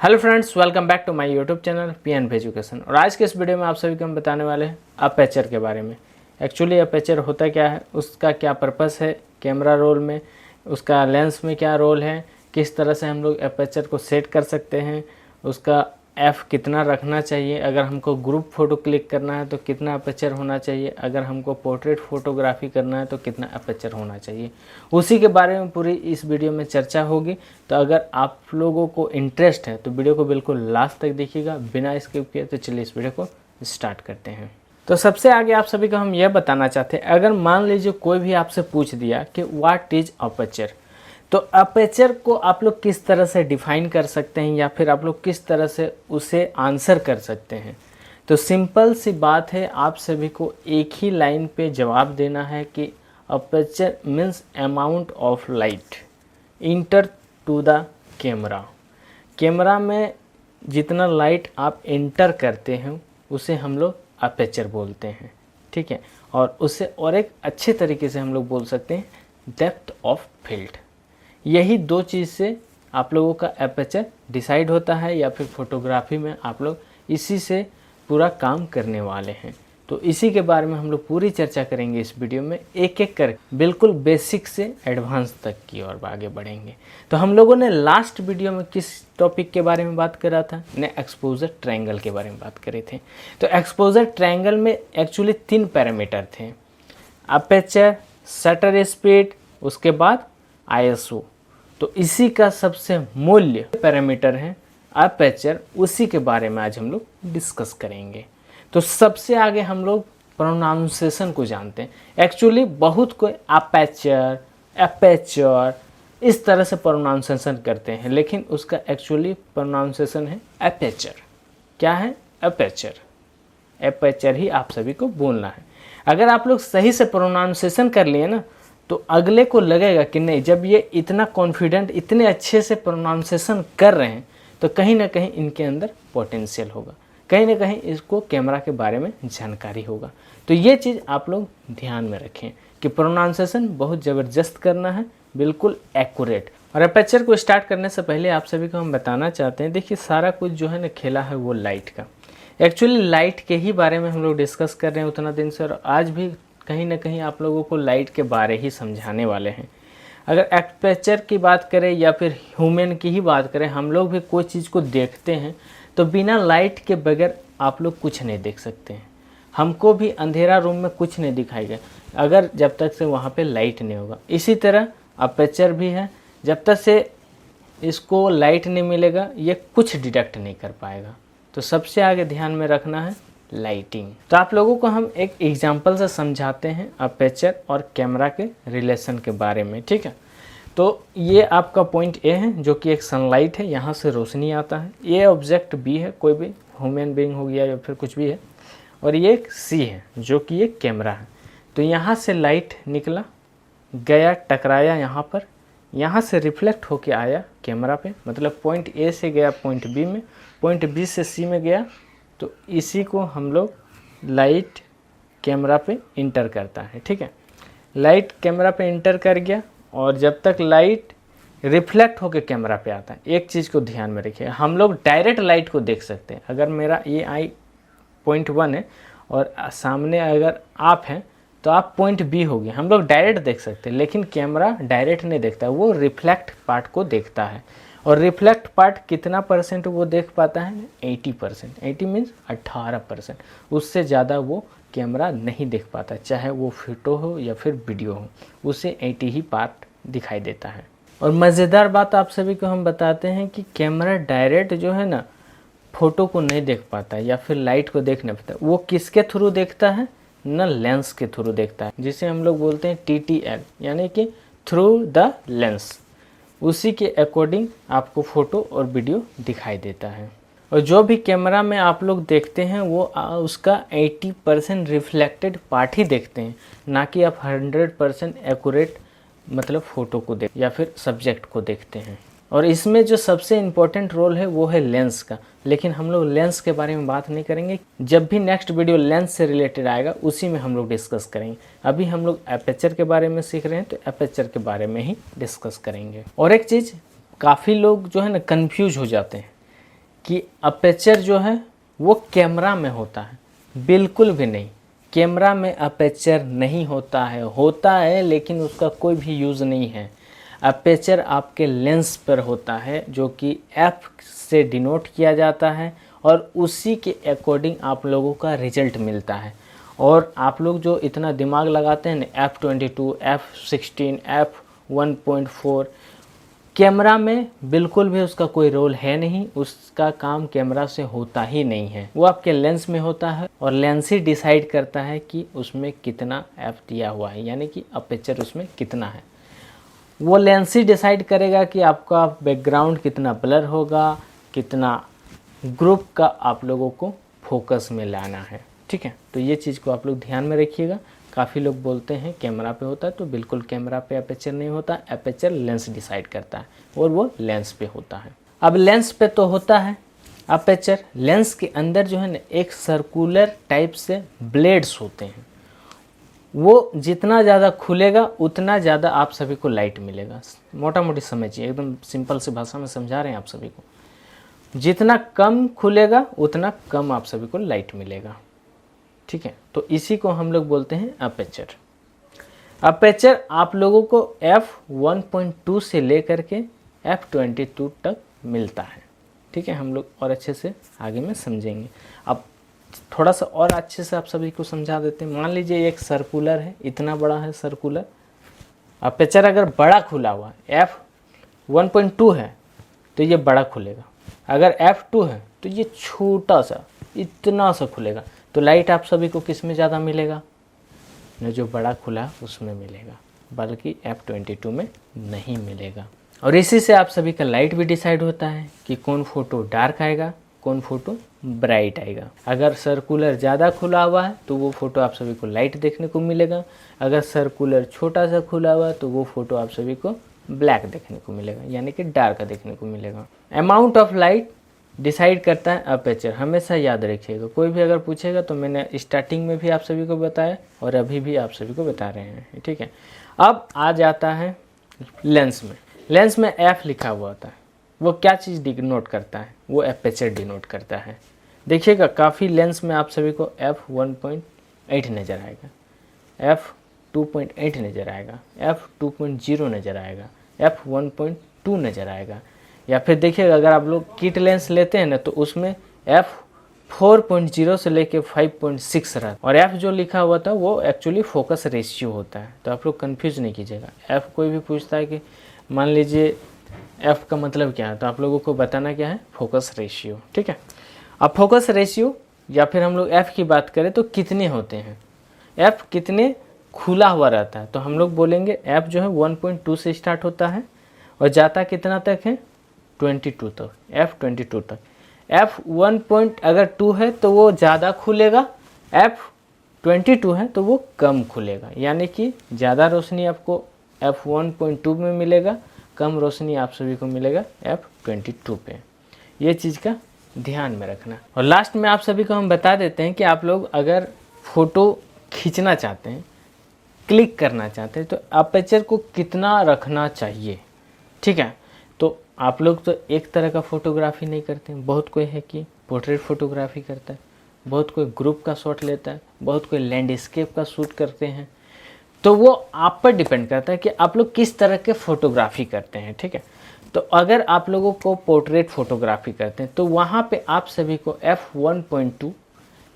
Hello friends, welcome back to my YouTube channel PNV education. और आज के इस वीडियो में आप सभी को हम बताने वाले हैं अपर्चर के बारे में। एक्चुअली अपर्चर होता क्या है, उसका क्या पर्पस है कैमरा रोल में, उसका लेंस में क्या रोल है, किस तरह से हम लोग अपर्चर को सेट कर सकते हैं, उसका f कितना रखना चाहिए, अगर हमको ग्रुप फ़ोटो क्लिक करना है तो कितना अपर्चर होना चाहिए, अगर हमको पोर्ट्रेट फोटोग्राफी करना है तो कितना अपर्चर होना चाहिए, उसी के बारे में पूरी इस वीडियो में चर्चा होगी। तो अगर आप लोगों को इंटरेस्ट है तो वीडियो को बिल्कुल लास्ट तक देखिएगा बिना स्किप किए। तो चलिए इस वीडियो को स्टार्ट करते हैं। तो सबसे आगे आप सभी को हम यह बताना चाहते हैं, अगर मान लीजिए कोई भी आपसे पूछ दिया कि व्हाट इज अपर्चर, तो अपर्चर को आप लोग किस तरह से डिफाइन कर सकते हैं या फिर आप लोग किस तरह से उसे आंसर कर सकते हैं। तो सिंपल सी बात है, आप सभी को एक ही लाइन पे जवाब देना है कि aperture means amount of light enter to the camera. Camera में जितना लाइट आप इंटर करते हैं उसे हम लोग अपर्चर बोलते हैं, ठीक है। और उसे और एक अच्छे तरीके से हम लोग बोल सकते हैं डेप्थ ऑफ फील्ड। यही दो चीज़ से आप लोगों का अपर्चर डिसाइड होता है, या फिर फोटोग्राफी में आप लोग इसी से पूरा काम करने वाले हैं। तो इसी के बारे में हम लोग पूरी चर्चा करेंगे इस वीडियो में, एक एक कर बिल्कुल बेसिक से एडवांस तक की ओर आगे बढ़ेंगे। तो हम लोगों ने लास्ट वीडियो में किस टॉपिक के बारे में बात करा था, ने एक्सपोजर ट्रायंगल के बारे में बात करे थे। तो एक्सपोजर ट्रायंगल में एक्चुअली 3 पैरामीटर थे, अपर्चर, शटर स्पीड, उसके बाद ISO। तो इसी का सबसे मूल्य पैरामीटर है अपर्चर, उसी के बारे में आज हम लोग डिस्कस करेंगे। तो सबसे आगे हम लोग प्रोनाउंसिएशन को जानते हैं। एक्चुअली बहुत कोई अपर्चर, अपर्चर इस तरह से प्रोनाउंसिएशन करते हैं, लेकिन उसका एक्चुअली प्रोनाउंसिएशन है अपर्चर। क्या है? अपर्चर। अपर्चर ही आप सभी को बोलना है। अगर आप लोग सही से प्रोनाउंसिएशन कर लिए ना, तो अगले को लगेगा कि नहीं, जब ये इतना कॉन्फिडेंट, इतने अच्छे से प्रोनाउंसिएशन कर रहे हैं तो कहीं ना कहीं इनके अंदर पोटेंशियल होगा, कहीं ना कहीं इसको कैमरा के बारे में जानकारी होगा। तो ये चीज़ आप लोग ध्यान में रखें कि प्रोनाउंसिएशन बहुत ज़बरदस्त करना है, बिल्कुल एक्यूरेट। और अपर्चर को स्टार्ट करने से पहले आप सभी को हम बताना चाहते हैं, देखिए सारा कुछ जो है ना खेला है वो लाइट का। एक्चुअली लाइट के ही बारे में हम लोग डिस्कस कर रहे हैं उतना दिन से, और आज भी कहीं ना कहीं आप लोगों को लाइट के बारे ही समझाने वाले हैं। अगर अपर्चर की बात करें या फिर ह्यूमन की ही बात करें, हम लोग भी कोई चीज़ को देखते हैं तो बिना लाइट के बगैर आप लोग कुछ नहीं देख सकते हैं। हमको भी अंधेरा रूम में कुछ नहीं दिखाएगा अगर जब तक से वहाँ पे लाइट नहीं होगा। इसी तरह अपर्चर भी है, जब तक से इसको लाइट नहीं मिलेगा ये कुछ डिटेक्ट नहीं कर पाएगा। तो सबसे आगे ध्यान में रखना है लाइटिंग। तो आप लोगों को हम एक एग्जांपल से समझाते हैं अपर्चर और कैमरा के रिलेशन के बारे में, ठीक है। तो ये आपका पॉइंट A है जो कि एक सनलाइट है, यहाँ से रोशनी आता है। ये ऑब्जेक्ट B है, कोई भी ह्यूमन बीइंग हो गया या फिर कुछ भी है। और ये एक C है जो कि एक कैमरा है। तो यहाँ से लाइट निकला, गया, टकराया यहाँ से रिफ्लेक्ट होके आया कैमरा पे, मतलब पॉइंट A से गया पॉइंट B में, पॉइंट B से C में गया। तो इसी को हम लोग लाइट कैमरा पे इंटर करता है, ठीक है। लाइट कैमरा पे इंटर कर गया, और जब तक लाइट रिफ्लेक्ट होकर कैमरा पे आता है, एक चीज़ को ध्यान में रखिए, हम लोग डायरेक्ट लाइट को देख सकते हैं। अगर मेरा ये आई पॉइंट 1 है और सामने अगर आप हैं तो आप पॉइंट B हो गया, हम लोग डायरेक्ट देख सकते हैं। लेकिन कैमरा डायरेक्ट नहीं देखता, वो रिफ्लेक्ट पार्ट को देखता है। और रिफ्लेक्ट पार्ट कितना % वो देख पाता है? 80%। 80 मीन्स 18%। उससे ज़्यादा वो कैमरा नहीं देख पाता, चाहे वो फोटो हो या फिर वीडियो हो, उसे 80 ही पार्ट दिखाई देता है। और मज़ेदार बात आप सभी को हम बताते हैं कि कैमरा डायरेक्ट जो है ना फ़ोटो को नहीं देख पाता या फिर लाइट को देख नहीं पाता, वो किसके थ्रू देखता है? ना लेंस के थ्रू देखता है, जिसे हम लोग बोलते हैं TTL, यानी कि थ्रू द लेंस। उसी के अकॉर्डिंग आपको फ़ोटो और वीडियो दिखाई देता है। और जो भी कैमरा में आप लोग देखते हैं वो उसका 80% रिफ्लेक्टेड पार्ट ही देखते हैं, ना कि आप 100% एक्यूरेट मतलब फ़ोटो को देख या फिर सब्जेक्ट को देखते हैं। और इसमें जो सबसे इम्पोर्टेंट रोल है वो है लेंस का, लेकिन हम लोग लेंस के बारे में बात नहीं करेंगे। जब भी नेक्स्ट वीडियो लेंस से रिलेटेड आएगा उसी में हम लोग डिस्कस करेंगे। अभी हम लोग अपर्चर के बारे में सीख रहे हैं तो अपर्चर के बारे में ही डिस्कस करेंगे। और एक चीज़, काफ़ी लोग जो है ना कंफ्यूज हो जाते हैं कि अपेचर जो है वो कैमरा में होता है, बिल्कुल भी नहीं। कैमरा में अपेचर नहीं होता है लेकिन उसका कोई भी यूज़ नहीं है। अपेचर आपके लेंस पर होता है जो कि एफ से डिनोट किया जाता है और उसी के अकॉर्डिंग आप लोगों का रिजल्ट मिलता है। और आप लोग जो इतना दिमाग लगाते हैं ना F22, F16, F1.4, कैमरा में बिल्कुल भी उसका कोई रोल है नहीं। उसका काम कैमरा से होता ही नहीं है, वो आपके लेंस में होता है और लेंस ही डिसाइड करता है कि उसमें कितना एफ दिया हुआ है, यानी कि अपेचर उसमें कितना है। वो लेंस ही डिसाइड करेगा कि आपका बैकग्राउंड कितना ब्लर होगा, कितना ग्रुप का आप लोगों को फोकस में लाना है। ठीक है, तो ये चीज़ को आप लोग ध्यान में रखिएगा। काफ़ी लोग बोलते हैं कैमरा पे होता है, तो बिल्कुल कैमरा पे अपेचर नहीं होता, अपेचर लेंस डिसाइड करता है और वो लेंस पे होता है। अब लेंस पे तो होता है अपेचर, लेंस के अंदर जो है ना एक सर्कुलर टाइप से ब्लेड्स होते हैं। वो जितना ज़्यादा खुलेगा उतना ज़्यादा आप सभी को लाइट मिलेगा। मोटा मोटी समझिए, एकदम सिंपल सी भाषा में समझा रहे हैं आप सभी को। जितना कम खुलेगा उतना कम आप सभी को लाइट मिलेगा। ठीक है, तो इसी को हम लोग बोलते हैं अपेचर। अपेचर आप लोगों को f1.2 से लेकर के f22 तक मिलता है। ठीक है, हम लोग और अच्छे से आगे में समझेंगे। अब थोड़ा सा और अच्छे से आप सभी को समझा देते हैं। मान लीजिए एक सर्कुलर है, इतना बड़ा है सर्कुलर। अपेचर अगर बड़ा खुला हुआ f1.2 है तो ये बड़ा खुलेगा, अगर f2 है तो ये छोटा सा इतना सा खुलेगा। तो लाइट आप सभी को किस में ज़्यादा मिलेगा? न जो बड़ा खुला उसमें मिलेगा, बल्कि F22 में नहीं मिलेगा। और इसी से आप सभी का लाइट भी डिसाइड होता है कि कौन फोटो डार्क आएगा, कौन फोटो ब्राइट आएगा। अगर सर्कुलर ज़्यादा खुला हुआ है तो वो फ़ोटो आप सभी को लाइट देखने को मिलेगा। अगर सर्कुलर छोटा सा खुला हुआ है तो वो फ़ोटो आप सभी को ब्लैक देखने को मिलेगा, यानी कि डार्क देखने को मिलेगा। अमाउंट ऑफ लाइट डिसाइड करता है अपेचर, हमेशा याद रखिएगा। कोई भी अगर पूछेगा तो मैंने स्टार्टिंग में भी आप सभी को बताया और अभी भी आप सभी को बता रहे हैं। ठीक है, अब आ जाता है लेंस में। लेंस में एफ लिखा हुआ होता है, वो क्या चीज़ डिनोट करता है? वो अपेचर डिनोट करता है। देखिएगा काफ़ी लेंस में आप सभी को f1.8 नज़र आएगा, f2.8 नज़र आएगा, f2.0 नज़र आएगा, f1.2 नज़र आएगा। या फिर देखिएगा अगर आप लोग किट लेंस लेते हैं ना तो उसमें f4.0 से लेके 5.6 रहा, और f जो लिखा हुआ था वो एक्चुअली फोकस रेशियो होता है। तो आप लोग कंफ्यूज नहीं कीजिएगा। f कोई भी पूछता है कि मान लीजिए f का मतलब क्या है, तो आप लोगों को बताना क्या है? Focus ratio. ठीक है, अब फोकस रेशियो या फिर हम लोग f की बात करें तो कितने होते हैं, f कितने खुला हुआ रहता है, तो हम लोग बोलेंगे f जो है 1.2 से स्टार्ट होता है और जाता कितना तक है? 22 तक, f22 तक। f1 अगर 2 है तो वो ज़्यादा खुलेगा, f22 है तो वो कम खुलेगा, यानी कि ज़्यादा रोशनी आपको f1.2 में मिलेगा, कम रोशनी आप सभी को मिलेगा f22 पे। ये चीज़ का ध्यान में रखना। और लास्ट में आप सभी को हम बता देते हैं कि आप लोग अगर फ़ोटो खींचना चाहते हैं, क्लिक करना चाहते हैं, तो अपेचर को कितना रखना चाहिए। ठीक है, तो आप लोग तो एक तरह का फ़ोटोग्राफी नहीं करते हैं। बहुत कोई है कि पोर्ट्रेट फ़ोटोग्राफी करता है, बहुत कोई ग्रुप का शॉट लेता है, बहुत कोई लैंडस्केप का शूट करते हैं। तो वो आप पर डिपेंड करता है कि आप लोग किस तरह के फ़ोटोग्राफी करते हैं। ठीक है, तो अगर आप लोगों को पोर्ट्रेट फ़ोटोग्राफी करते हैं तो वहाँ पे आप सभी को f1.2,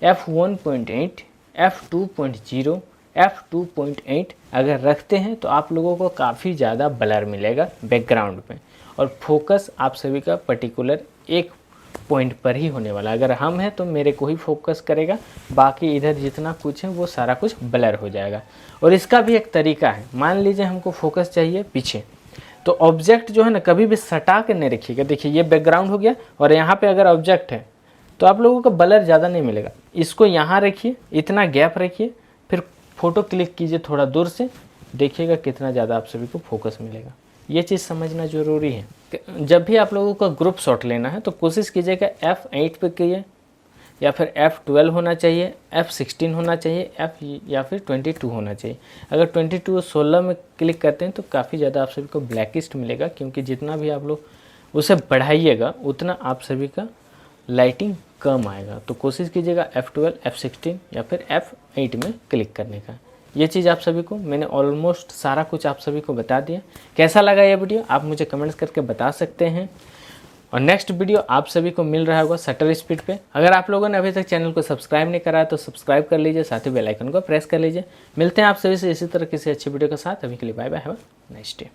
f1.8, f2.0, f2.8 अगर रखते हैं तो आप लोगों को काफ़ी ज़्यादा ब्लर मिलेगा बैकग्राउंड पे, और फोकस आप सभी का पर्टिकुलर एक पॉइंट पर ही होने वाला। अगर हम हैं तो मेरे को ही फोकस करेगा, बाकी इधर जितना कुछ है वो सारा कुछ ब्लर हो जाएगा। और इसका भी एक तरीका है, मान लीजिए हमको फोकस चाहिए पीछे, तो ऑब्जेक्ट जो है ना कभी भी सटा के नहीं रखिएगा। देखिए ये बैकग्राउंड हो गया और यहाँ पे अगर ऑब्जेक्ट है तो आप लोगों को ब्लर ज़्यादा नहीं मिलेगा। इसको यहाँ रखिए, इतना गैप रखिए, फिर फ़ोटो क्लिक कीजिए थोड़ा दूर से, देखिएगा कितना ज़्यादा आप सभी को फोकस मिलेगा। ये चीज़ समझना ज़रूरी है। जब भी आप लोगों का ग्रुप शॉट लेना है तो कोशिश कीजिएगा f8 पे कीजिए, या फिर f12 होना चाहिए, f16 होना चाहिए, या फिर 22 होना चाहिए। अगर 22 16 में क्लिक करते हैं तो काफ़ी ज़्यादा आप सभी को ब्लैकिस्ट मिलेगा, क्योंकि जितना भी आप लोग उसे बढ़ाइएगा उतना आप सभी का लाइटिंग कम आएगा। तो कोशिश कीजिएगा F12, F16 या फिर F8 में क्लिक करने का। ये चीज़ आप सभी को मैंने ऑलमोस्ट सारा कुछ आप सभी को बता दिया। कैसा लगा ये वीडियो आप मुझे कमेंट्स करके बता सकते हैं। और नेक्स्ट वीडियो आप सभी को मिल रहा होगा शटर स्पीड पे। अगर आप लोगों ने अभी तक चैनल को सब्सक्राइब नहीं करा है तो सब्सक्राइब कर लीजिए, साथ ही बेल आइकन को प्रेस कर लीजिए। मिलते हैं आप सभी से इसी तरह किसी अच्छी वीडियो के साथ। अभी के लिए bye bye, have a nice day.